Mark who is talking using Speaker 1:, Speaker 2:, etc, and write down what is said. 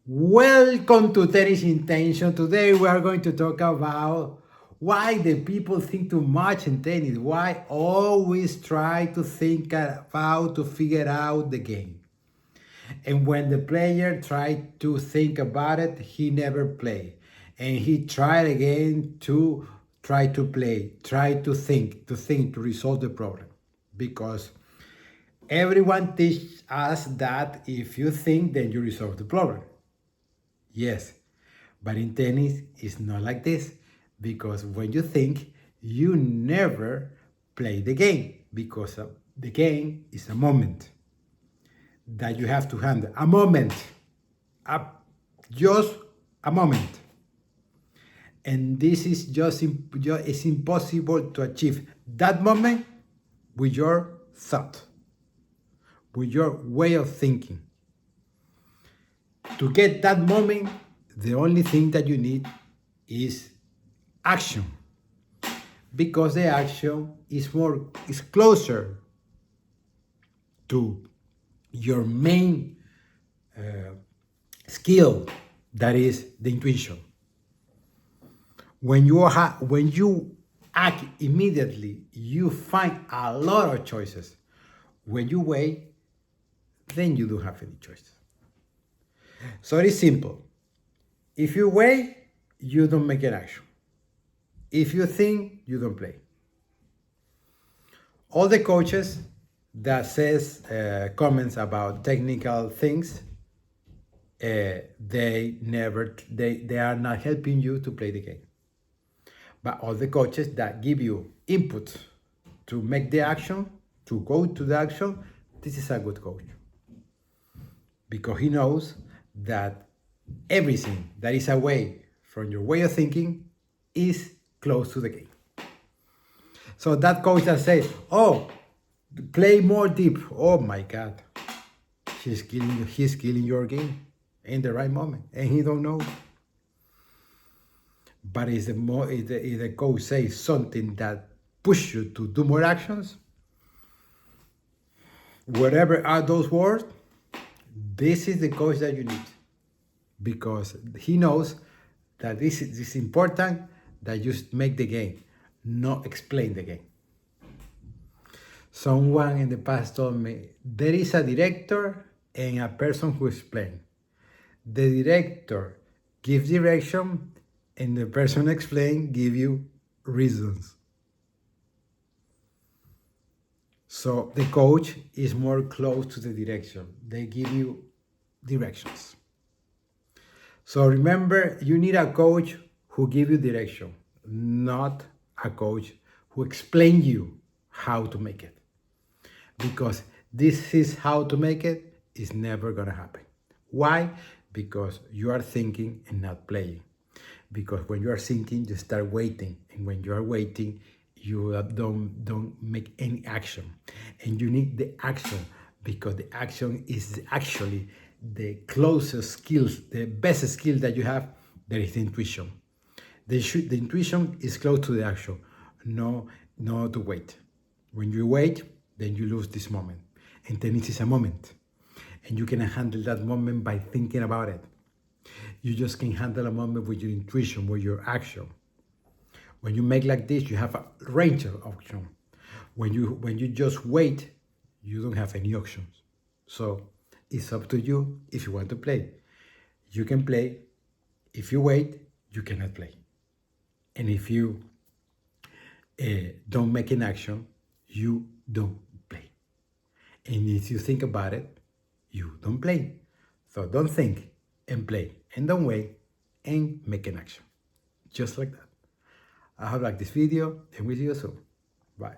Speaker 1: Welcome to Tennis Intention. Today we are going to talk about why the people think too much in tennis, why always try to think about to figure out the game. And when the player tried to think about it, he never played. And he tried again to try to play, try to resolve the problem. Because everyone teaches us that if you think, then you resolve the problem. Yes, but in tennis, it's not like this because when you think, you never play the game because the game is a moment that you have to handle. A moment, a, just a moment. And this is it's impossible to achieve that moment with your thought, with your way of thinking. To get that moment, the only thing that you need is action, because the action is closer to your main skill, that is the intuition. When you act immediately, you find a lot of choices. When you wait, then you don't have any choices. So it is simple. If you wait, you don't make an action. If you think, you don't play. All the coaches that says comments about technical things, they are not helping you to play the game. But all the coaches that give you input to make the action, to go to the action, this is a good coach. Because he knows that everything that is away from your way of thinking is close to the game. So that coach that says, oh, play more deep. Oh my God, he's killing your game in the right moment, and he don't know. But if the coach says something that pushes you to do more actions, whatever are those words, this is the coach that you need, because he knows that this is important, that you make the game, not explain the game. Someone in the past told me, there is a director and a person who explains. The director gives direction and the person explain give you reasons. So the coach is more close to the direction. They give you directions. So remember, you need a coach who give you direction, not a coach who explain you how to make it. Because this is how to make it is never gonna happen. Why? Because you are thinking and not playing. Because when you are thinking, you start waiting, and when you are waiting, you don't make any action. And you need the action, because the action is actually the closest skills, the best skill that you have. That is the intuition. The intuition is close to the action, no to wait. When you wait, then you lose this moment. And tennis is a moment, and you can handle that moment by thinking about it. You just can handle a moment with your intuition, with your action. When you make like this, you have a range of options. When you just wait, you don't have any options. So it's up to you if you want to play. You can play. If you wait, you cannot play. And if you don't make an action, you don't play. And if you think about it, you don't play. So don't think and play, and don't wait and make an action. Just like that. I hope you like this video, and we'll see you soon. Bye.